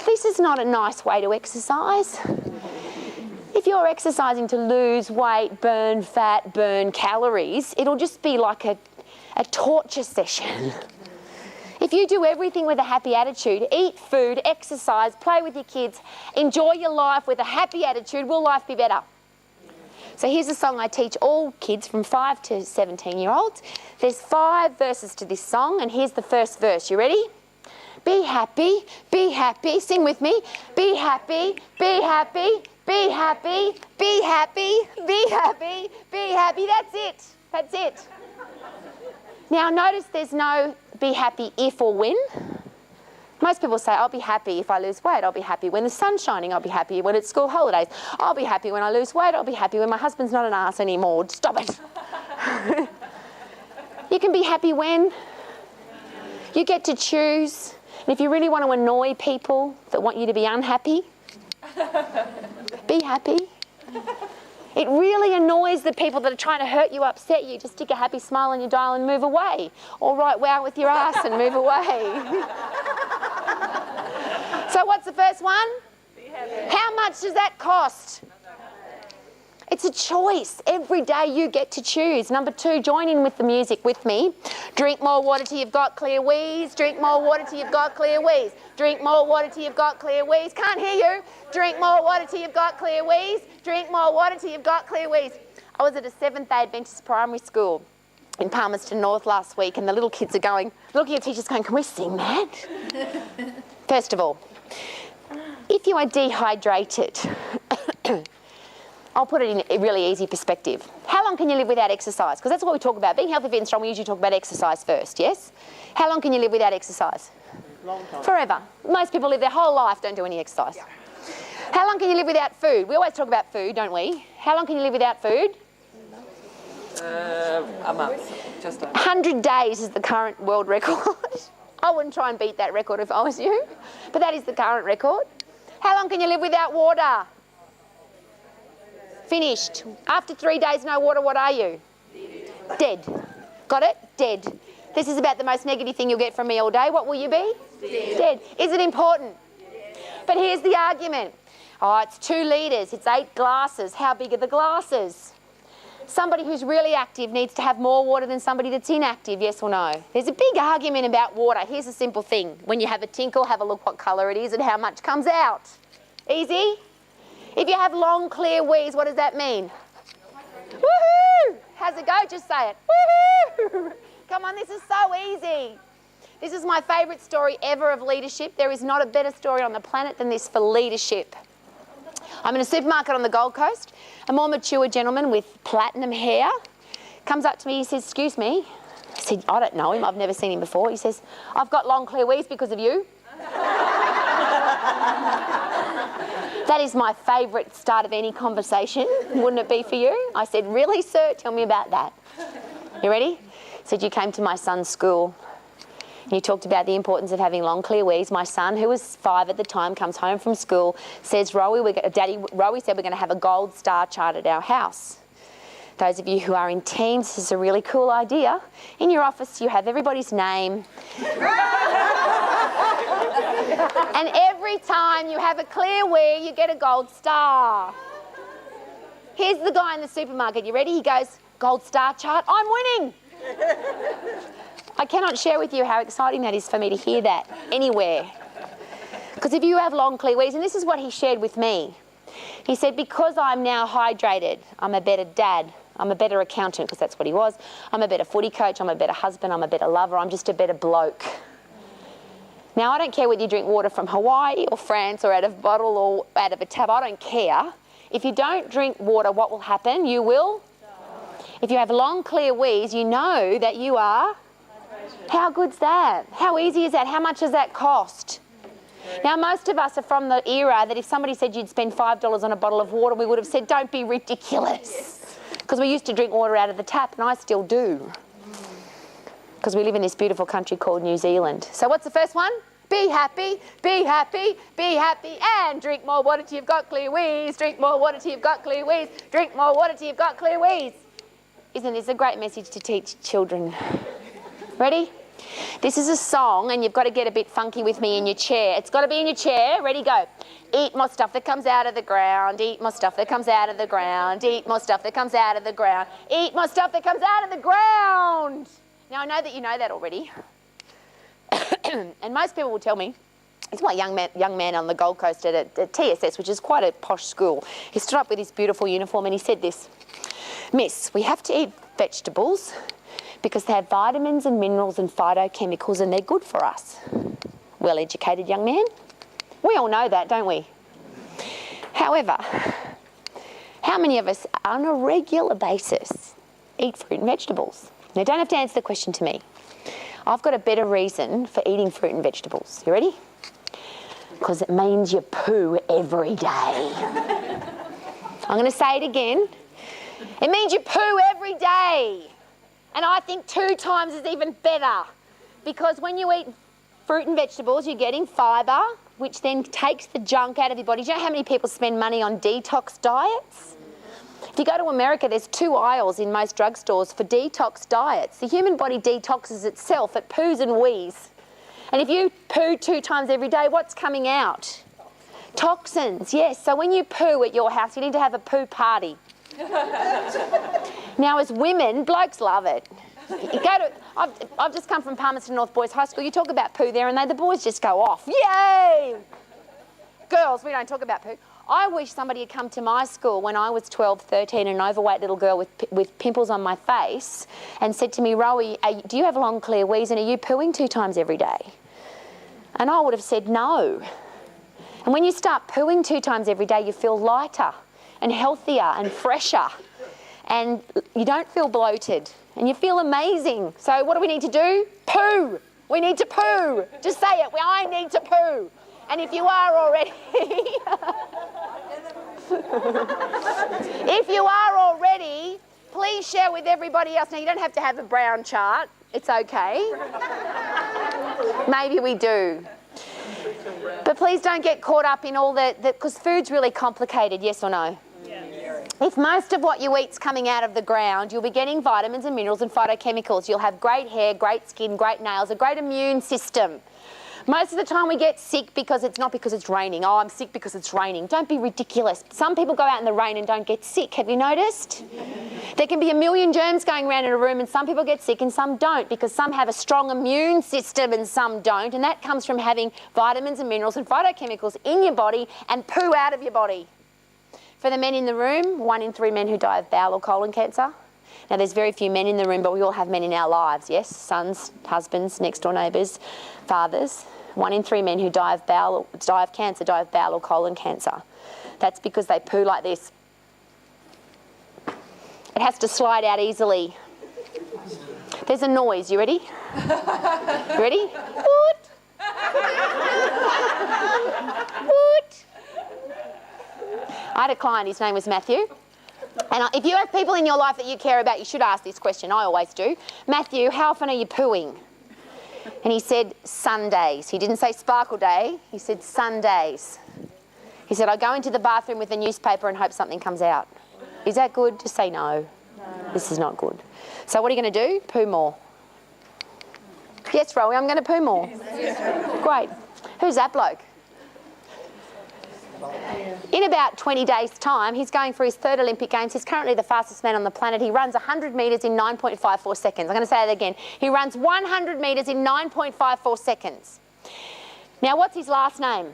This is not a nice way to exercise. If you're exercising to lose weight, burn fat, burn calories, it'll just be like a torture session. If you do everything with a happy attitude, eat food, exercise, play with your kids, enjoy your life with a happy attitude, will life be better? So here's a song I teach all kids from 5 to 17-year-olds. There's 5 verses to this song, and here's the first verse. You ready? Be happy, sing with me. Be happy, be happy, be happy, be happy, be happy, be happy. That's it. That's it. Now notice there's no be happy if or when. Most people say, I'll be happy if I lose weight. I'll be happy when the sun's shining. I'll be happy when it's school holidays. I'll be happy when I lose weight. I'll be happy when my husband's not an arse anymore. Stop it. You can be happy when you get to choose. And if you really want to annoy people that want you to be unhappy, be happy. It really annoys the people that are trying to hurt you, upset you. Just stick a happy smile on your dial and move away. Or write wow with your ass and move away. So what's the first one? How much does that cost? It's a choice. Every day you get to choose. Number 2, join in with the music with me. Drink more water till you've got clear wheeze. Drink more water till you've got clear wheeze. Drink more water till you've got clear wheeze. Can't hear you. Drink more water till you've got clear wheeze. Drink more water till you've got clear wheeze. I was at a 7th-day Adventist primary school in Palmerston North last week, and the little kids are going, looking at teachers going, can we sing that? First of all, if you are dehydrated, I'll put it in a really easy perspective. How long can you live without exercise? Because that's what we talk about. Being healthy, fit and strong, we usually talk about exercise first, yes? How long can you live without exercise? Long time. Forever. Most people live their whole life, don't do any exercise. Yeah. How long can you live without food? We always talk about food, don't we? How long can you live without food? A month, just over. 100 days is the current world record. I wouldn't try and beat that record if I was you, but that is the current record. How long can you live without water? Finished. After 3 days, no water, what are you? Dead. Got it? Dead. This is about the most negative thing you'll get from me all day. What will you be? Dead. Is it important? But here's the argument. Oh, it's 2 litres. It's 8 glasses. How big are the glasses? Somebody who's really active needs to have more water than somebody that's inactive, yes or no? There's a big argument about water. Here's a simple thing. When you have a tinkle, have a look what colour it is and how much comes out. Easy? If you have long, clear wheeze, what does that mean? Woohoo! How's it go? Just say it. Woohoo! Come on, this is so easy. This is my favourite story ever of leadership. There is not a better story on the planet than this for leadership. I'm in a supermarket on the Gold Coast. A more mature gentleman with platinum hair comes up to me. He says, excuse me. I said, I don't know him. I've never seen him before. He says, I've got long, clear wheeze because of you. That is my favourite start of any conversation. Wouldn't it be for you? I said, really, sir? Tell me about that. You ready? He said, you came to my son's school. You talked about the importance of having long, clear wheeze. My son, who was 5 at the time, comes home from school, says, Rowie said we're going to have a gold star chart at our house. Those of you who are in teams, this is a really cool idea. In your office, you have everybody's name. And every time you have a clear where, you get a gold star. Here's the guy in the supermarket. You ready? He goes, gold star chart, I'm winning. I cannot share with you how exciting that is for me to hear that anywhere. Because if you have long, clear wheeze, and this is what he shared with me. He said, because I'm now hydrated, I'm a better dad. I'm a better accountant, because that's what he was. I'm a better footy coach. I'm a better husband. I'm a better lover. I'm just a better bloke. Now, I don't care whether you drink water from Hawaii or France or out of a bottle or out of a tap. I don't care. If you don't drink water, what will happen? You will? If you have long, clear wheeze, you know that you are? How good's that? How easy is that? How much does that cost? Now, most of us are from the era that if somebody said you'd spend $5 on a bottle of water, we would have said, don't be ridiculous. Because we used to drink water out of the tap, and I still do. Because we live in this beautiful country called New Zealand. So what's the first one? Be happy, be happy, be happy, and drink more water till you've got clear wheeze. Drink more water till you've got clear wheeze. Drink more water till you've got clear wheeze. Isn't this a great message to teach children? Ready? This is a song, and you've got to get a bit funky with me in your chair. It's got to be in your chair. Ready, go. Eat more stuff that comes out of the ground. Eat more stuff that comes out of the ground. Eat more stuff that comes out of the ground. Eat more stuff that comes out of the ground. Now, I know that you know that already. And most people will tell me, it's my young man on the Gold Coast at TSS, which is quite a posh school. He stood up with his beautiful uniform and he said this, Miss, we have to eat vegetables because they have vitamins and minerals and phytochemicals and they're good for us. Well-educated young man. We all know that, don't we? However, how many of us on a regular basis eat fruit and vegetables? Now, you don't have to answer the question to me. I've got a better reason for eating fruit and vegetables. You ready? Because it means you poo every day. I'm going to say it again. It means you poo every day. And I think 2 times is even better. Because when you eat fruit and vegetables, you're getting fibre, which then takes the junk out of your body. Do you know how many people spend money on detox diets? If you go to America, there's 2 aisles in most drugstores for detox diets. The human body detoxes itself. It poos and wheeze. And if you poo 2 times every day, what's coming out? Toxins, yes. So when you poo at your house, you need to have a poo party. Now, as women, blokes love it. You go to, I've just come from Palmerston North Boys High School. You talk about poo there and the boys just go off. Yay! Girls, we don't talk about poo. I wish somebody had come to my school when I was 12, 13, an overweight little girl with pimples on my face and said to me, Rowie, do you have long clear wheeze and are you pooing 2 times every day? And I would have said no. And when you start pooing 2 times every day, you feel lighter and healthier and fresher. And you don't feel bloated. And you feel amazing. So what do we need to do? Poo. We need to poo. Just say it. I need to poo. And if you are already... if you are already, please share with everybody else. Now, you don't have to have a brown chart. It's okay. Maybe we do. But please don't get caught up in all the... Because food's really complicated, yes or no? If most of what you eat's coming out of the ground, you'll be getting vitamins and minerals and phytochemicals. You'll have great hair, great skin, great nails, a great immune system. Most of the time we get sick because it's not because it's raining. Oh, I'm sick because it's raining. Don't be ridiculous. Some people go out in the rain and don't get sick. Have you noticed? There can be a million germs going around in a room and some people get sick and some don't because some have a strong immune system and some don't. And that comes from having vitamins and minerals and phytochemicals in your body and poo out of your body. For the men in the room, 1 in 3 men who die of bowel or colon cancer. Now, there's very few men in the room, but we all have men in our lives, yes? Sons, husbands, next-door neighbours, fathers. 1 in 3 men who die of cancer die of bowel or colon cancer. That's because they poo like this. It has to slide out easily. There's a noise. You ready? You ready? Woot! Woot! I had a client, his name was Matthew. And if you have people in your life that you care about, you should ask this question. I always do. Matthew, how often are you pooing? And he said, Sundays. He didn't say sparkle day. He said Sundays. He said, I go into the bathroom with a newspaper and hope something comes out. Is that good? Just say no. This is not good. So what are you going to do? Poo more. Yes, Rowie, I'm going to poo more. Great. Who's that bloke? In about 20 days' time, he's going for his 3rd Olympic Games. He's currently the fastest man on the planet. He runs 100 metres in 9.54 seconds. I'm going to say that again. He runs 100 metres in 9.54 seconds. Now, what's his last name?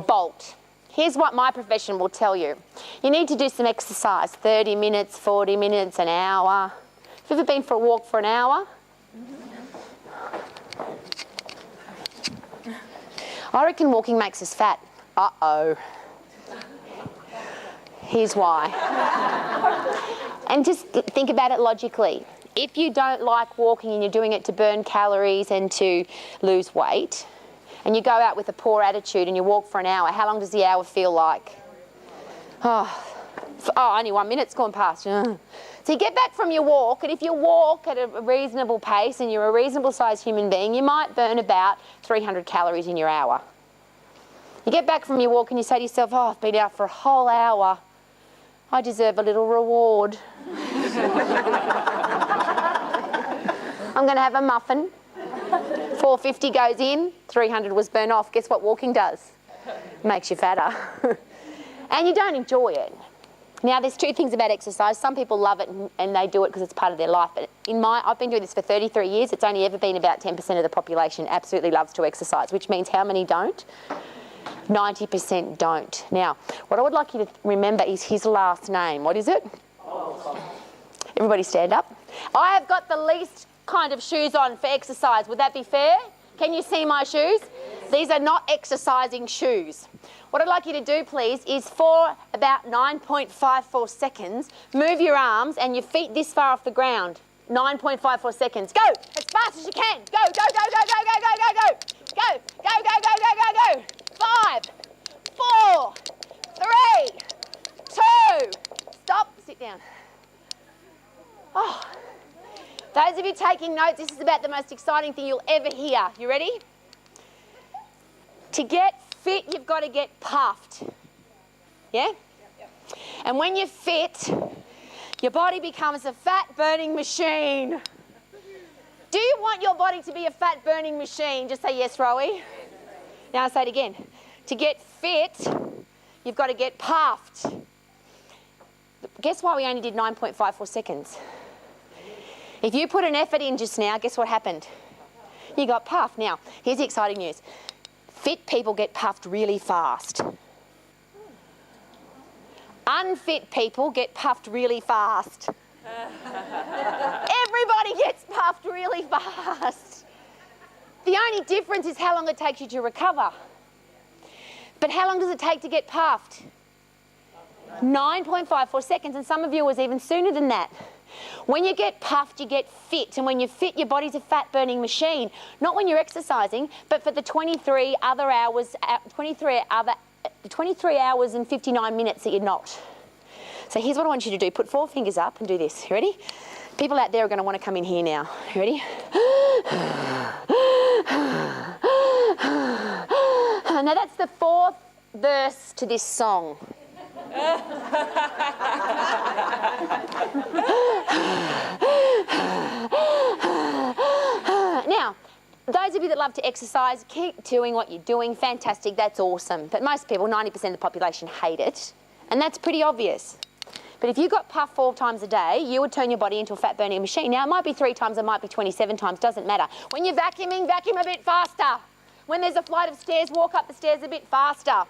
Bolt. Here's what my profession will tell you. You need to do some exercise, 30 minutes, 40 minutes, an hour. Have you ever been for a walk for an hour? I reckon walking makes us fat. Uh-oh. Here's why. And just think about it logically. If you don't like walking and you're doing it to burn calories and to lose weight, and you go out with a poor attitude and you walk for an hour, how long does the hour feel like? Only 1 minute's gone past. So you get back from your walk, and if you walk at a reasonable pace and you're a reasonable sized human being, you might burn about 300 calories in your hour. You get back from your walk and you say to yourself, oh, I've been out for a whole hour. I deserve a little reward. I'm going to have a muffin. 450 goes in, 300 was burnt off. Guess what walking does? Makes you fatter. And you don't enjoy it. Now, there's 2 things about exercise. Some people love it and they do it because it's part of their life. But I've been doing this for 33 years. It's only ever been about 10% of the population absolutely loves to exercise, which means how many don't? 90% don't. Now, what I would like you to remember is his last name. What is it? Everybody stand up. I have got the least kind of shoes on for exercise. Would that be fair? Can you see my shoes? These are not exercising shoes. What I'd like you to do, please, is for about 9.54 seconds, move your arms and your feet this far off the ground. 9.54 seconds. Go as fast as you can. Go, go, go, go, go, go, go, go, go. Go, go, go, go, go, go, go. 5, 4, 3, 2. Stop. Sit down. Oh. Those of you taking notes, this is about the most exciting thing you'll ever hear. You ready? To get fit, you've got to get puffed. Yeah? Yep. And when you're fit, your body becomes a fat-burning machine. Do you want your body to be a fat-burning machine? Just say yes, Rowie. Now I'll say it again. To get fit, you've got to get puffed. Guess why we only did 9.54 seconds? If you put an effort in just now, guess what happened? You got puffed. Now, here's the exciting news. Fit people get puffed really fast. Unfit people get puffed really fast. Everybody gets puffed really fast. The only difference is how long it takes you to recover. But how long does it take to get puffed? 9.54 seconds, and some of you was even sooner than that. When you get puffed, you get fit, and when you're fit, your body's a fat-burning machine. Not when you're exercising, but for the 23 hours and 59 minutes that you're not. So here's what I want you to do. Put 4 fingers up and do this. You ready? People out there are going to want to come in here now. You ready? Now that's the 4th verse to this song. Now, those of you that love to exercise, keep doing what you're doing. Fantastic, that's awesome. But most people, 90% of the population, hate it. And that's pretty obvious. But if you got puffed 4 times a day, you would turn your body into a fat-burning machine. Now, it might be 3 times, it might be 27 times, doesn't matter. When you're vacuuming, vacuum a bit faster. When there's a flight of stairs, walk up the stairs a bit faster.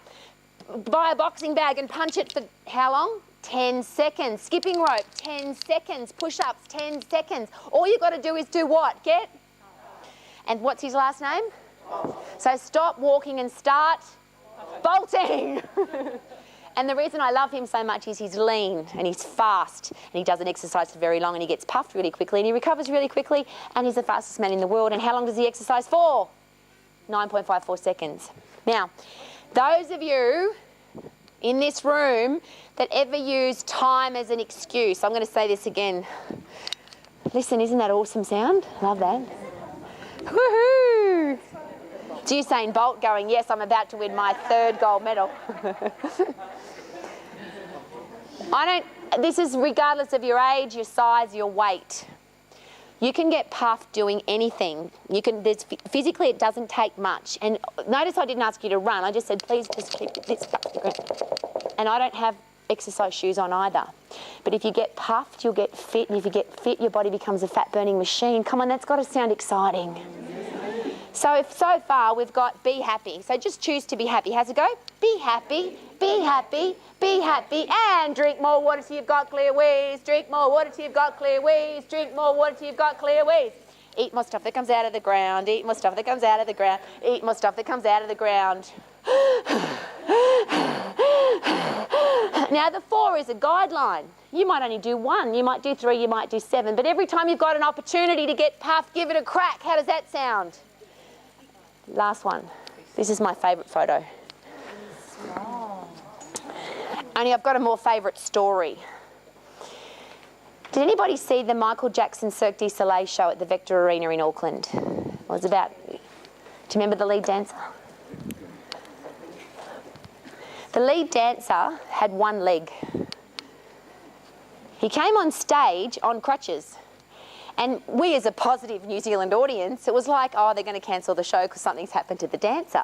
Buy a boxing bag and punch it for how long? 10 seconds. Skipping rope, 10 seconds. Push-ups, 10 seconds. All you've got to do is do what? Get? And what's his last name? So stop walking and start bolting. And the reason I love him so much is he's lean and he's fast and he doesn't exercise for very long and he gets puffed really quickly and he recovers really quickly and he's the fastest man in the world. And how long does he exercise for? 9.54 seconds. Now, those of you in this room that ever use time as an excuse, I'm going to say this again. Listen, isn't that awesome sound? Love that. Woohoo! It's Usain Bolt going, yes, I'm about to win my 3rd gold medal. This is regardless of your age, your size, your weight. You can get puffed doing anything. Physically, it doesn't take much. And notice I didn't ask you to run. I just said, please just keep this up. And I don't have exercise shoes on either. But if you get puffed, you'll get fit. And if you get fit, your body becomes a fat-burning machine. Come on, that's got to sound exciting. So far, we've got be happy. So just choose to be happy. How's it go? Be happy, be happy, be happy, and drink more water till you've got clear wheeze. Drink more water till you've got clear wheeze. Drink more water till you've got clear wheeze. Eat more stuff that comes out of the ground. Eat more stuff that comes out of the ground. Eat more stuff that comes out of the ground. Now, the 4 is a guideline. You might only do 1, you might do 3, you might do 7. But every time you've got an opportunity to get puffed, give it a crack. How does that sound? Last one. This is my favourite photo. Only I've got a more favourite story. Did anybody see the Michael Jackson Cirque du Soleil show at the Vector Arena in Auckland? It was about, do you remember the lead dancer? The lead dancer had 1 leg. He came on stage on crutches. And we as a positive New Zealand audience, it was like, oh, they're going to cancel the show because something's happened to the dancer.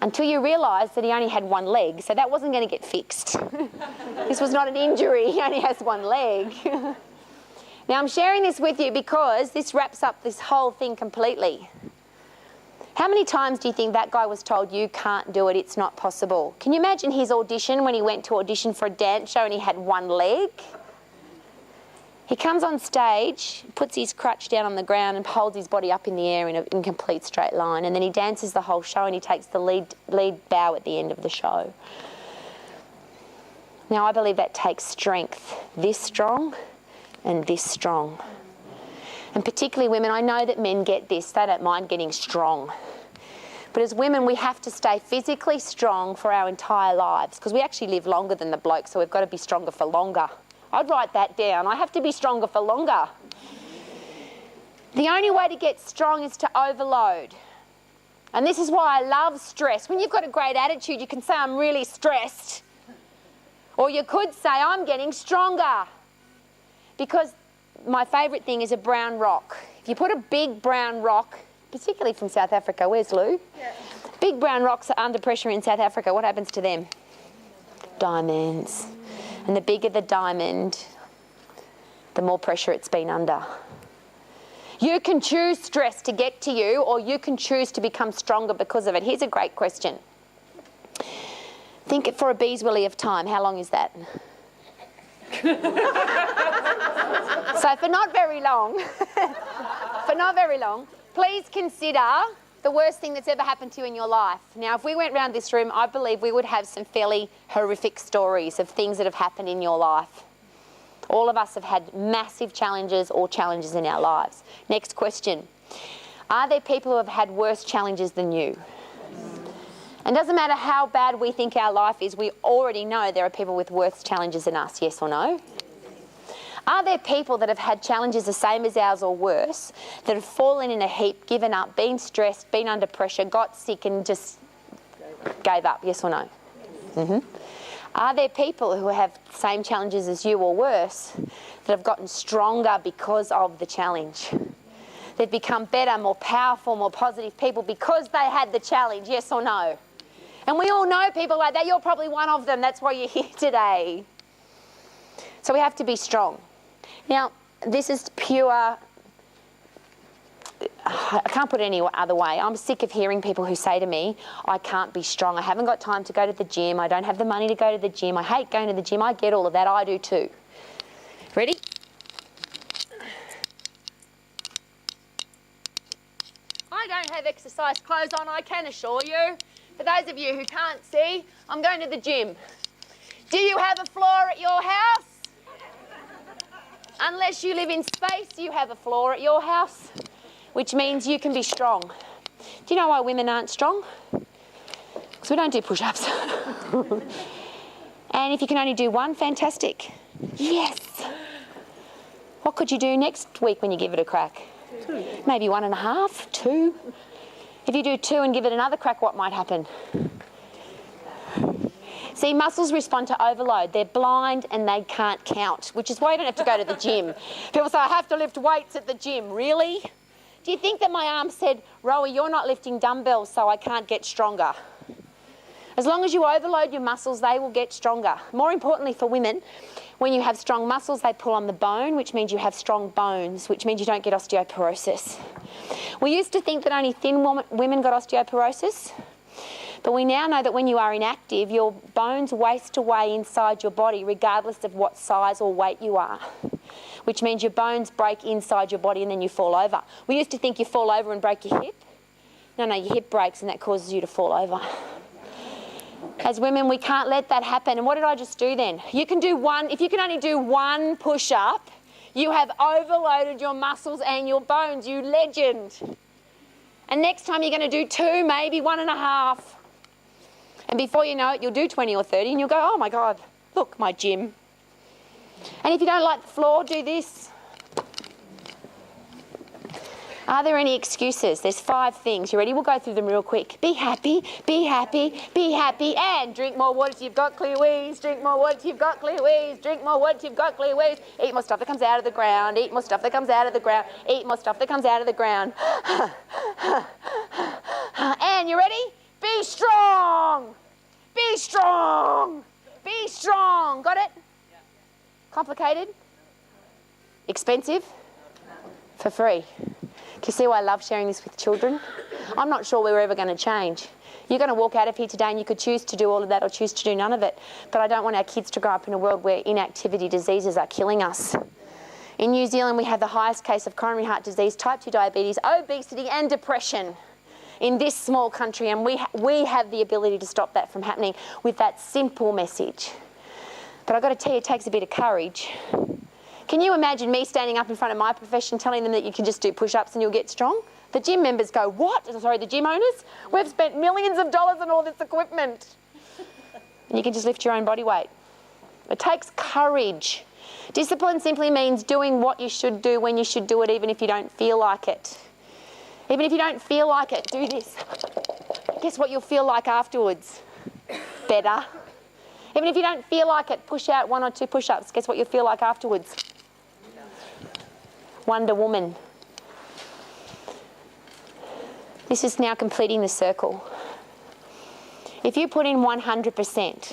Until you realise that he only had 1 leg, so that wasn't going to get fixed. This was not an injury, he only has 1 leg. Now, I'm sharing this with you because this wraps up this whole thing completely. How many times do you think that guy was told, you can't do it, it's not possible? Can you imagine his audition when he went to audition for a dance show and he had 1 leg? He comes on stage, puts his crutch down on the ground and holds his body up in the air in a complete straight line, and then he dances the whole show and he takes the lead bow at the end of the show. Now, I believe that takes strength, this strong and this strong. And particularly women, I know that men get this, they don't mind getting strong. But as women, we have to stay physically strong for our entire lives because we actually live longer than the bloke, so we've got to be stronger for longer. I'd write that down. I have to be stronger for longer. The only way to get strong is to overload. And this is why I love stress. When you've got a great attitude, you can say, I'm really stressed. Or you could say, I'm getting stronger. Because my favourite thing is a brown rock. If you put a big brown rock, particularly from South Africa, where's Lou? Yeah. Big brown rocks are under pressure in South Africa. What happens to them? Diamonds. And the bigger the diamond, the more pressure it's been under. You can choose stress to get to you, or you can choose to become stronger because of it. Here's a great question. Think for a bee's willy of time. How long is that? So for not very long, please consider the worst thing that's ever happened to you in your life. Now, if we went round this room, I believe we would have some fairly horrific stories of things that have happened in your life. All of us have had massive challenges or challenges in our lives. Next question. Are there people who have had worse challenges than you? And it doesn't matter how bad we think our life is, we already know there are people with worse challenges than us, yes or no? Are there people that have had challenges the same as ours or worse, that have fallen in a heap, given up, been stressed, been under pressure, got sick and just gave up, yes or no? Mm-hmm. Are there people who have the same challenges as you or worse that have gotten stronger because of the challenge? They've become better, more powerful, more positive people because they had the challenge, yes or no? And we all know people like that. You're probably one of them. That's why you're here today. So we have to be strong. Now, this is pure, I can't put it any other way. I'm sick of hearing people who say to me, I can't be strong. I haven't got time to go to the gym. I don't have the money to go to the gym. I hate going to the gym. I get all of that. I do too. Ready? I don't have exercise clothes on, I can assure you. For those of you who can't see, I'm going to the gym. Do you have a floor at your house? Unless you live in space, you have a floor at your house, which means you can be strong. Do you know why women aren't strong? Because we don't do push-ups. And if you can only do one, fantastic. Yes. What could you do next week when you give it a crack? 2. Maybe 1.5, 2. If you do 2 and give it another crack, what might happen? See, muscles respond to overload. They're blind and they can't count, which is why you don't have to go to the gym. People say, I have to lift weights at the gym. Really? Do you think that my arm said, Rowie, you're not lifting dumbbells, so I can't get stronger? As long as you overload your muscles, they will get stronger. More importantly for women, when you have strong muscles, they pull on the bone, which means you have strong bones, which means you don't get osteoporosis. We used to think that only thin women got osteoporosis. But we now know that when you are inactive, your bones waste away inside your body regardless of what size or weight you are, which means your bones break inside your body and then you fall over. We used to think you fall over and break your hip. No, your hip breaks and that causes you to fall over. As women, we can't let that happen. And what did I just do then? You can do one, if you can only do one push-up, you have overloaded your muscles and your bones, you legend. And next time you're going to do 2, maybe 1.5. And before you know it, you'll do 20 or 30 and you'll go, oh my God, look, my gym. And if you don't like the floor, do this. Are there any excuses? There's 5 things. You ready? We'll go through them real quick. Be happy, be happy, be happy, and drink more water till you've got clear wheeze. Drink more water till you've got clear wheeze. Drink more water till you've got clear wheeze. Eat more stuff that comes out of the ground. Eat more stuff that comes out of the ground. Eat more stuff that comes out of the ground. And you ready? Be strong. Be strong. Be strong. Got it? Complicated? Expensive? For free. Can you see why I love sharing this with children? I'm not sure we're ever going to change. You're going to walk out of here today and you could choose to do all of that or choose to do none of it. But I don't want our kids to grow up in a world where inactivity diseases are killing us. In New Zealand, we have the highest case of coronary heart disease, type 2 diabetes, obesity and depression in this small country. And we have the ability to stop that from happening with that simple message. But I've got to tell you, it takes a bit of courage. Can you imagine me standing up in front of my profession telling them that you can just do push-ups and you'll get strong? The gym members go, what? Sorry, the gym owners? We've spent millions of dollars on all this equipment. And you can just lift your own body weight. It takes courage. Discipline simply means doing what you should do when you should do it, even if you don't feel like it. Even if you don't feel like it, do this. Guess what you'll feel like afterwards? Better. Even if you don't feel like it, push out 1 or 2 push-ups. Guess what you'll feel like afterwards? Wonder Woman. This is now completing the circle. If you put in 100%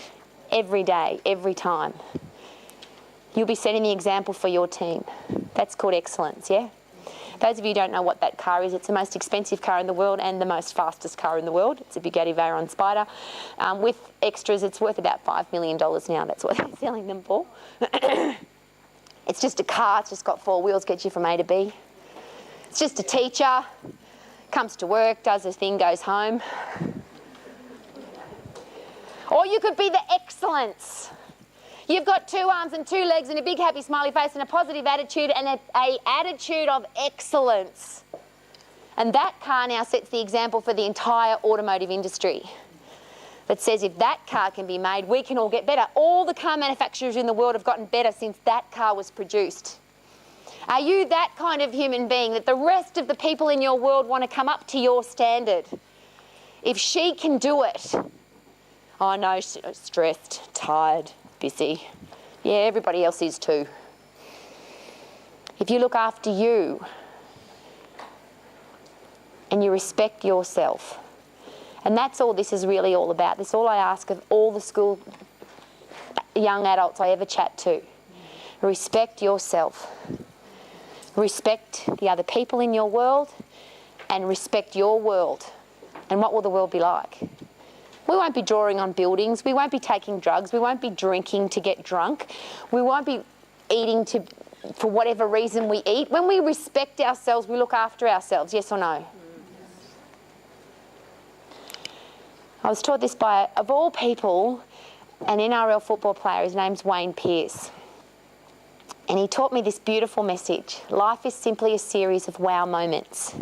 every day, every time, you'll be setting the example for your team. That's called excellence, yeah? Those of you who don't know what that car is, it's the most expensive car in the world and the most fastest car in the world. It's a Bugatti Veyron Spider. With extras, it's worth about $5 million now. That's what they're selling them for. It's just a car. It's just got 4 wheels, gets you from A to B. It's just a teacher. Comes to work, does his thing, goes home. Or you could be the excellence. You've got 2 arms and 2 legs and a big happy smiley face and a positive attitude and a attitude of excellence. And that car now sets the example for the entire automotive industry. That says if that car can be made, we can all get better. All the car manufacturers in the world have gotten better since that car was produced. Are you that kind of human being that the rest of the people in your world want to come up to your standard? If she can do it, oh no, stressed, tired, busy. Yeah, everybody else is too. If you look after you and you respect yourself, and that's all this is really all about. This is all I ask of all the school young adults I ever chat to. Respect yourself. Respect the other people in your world and respect your world. And what will the world be like? We won't be drawing on buildings. We won't be taking drugs. We won't be drinking to get drunk. We won't be eating for whatever reason we eat. When we respect ourselves, we look after ourselves, yes or no? I was taught this by, of all people, an NRL football player. His name's Wayne Pearce. And he taught me this beautiful message. Life is simply a series of wow moments.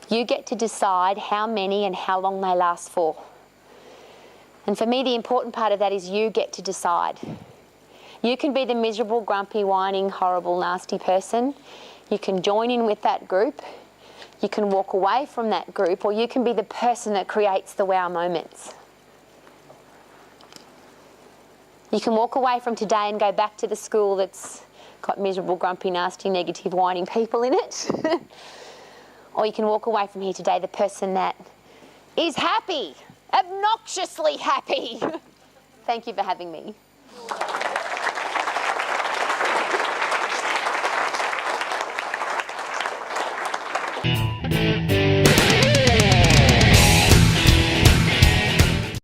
You get to decide how many and how long they last for. And for me, the important part of that is you get to decide. You can be the miserable, grumpy, whining, horrible, nasty person. You can join in with that group. You can walk away from that group, or you can be the person that creates the wow moments. You can walk away from today and go back to the school that's got miserable, grumpy, nasty, negative, whining people in it. Or you can walk away from here today the person that is happy. Obnoxiously happy. Thank you for having me.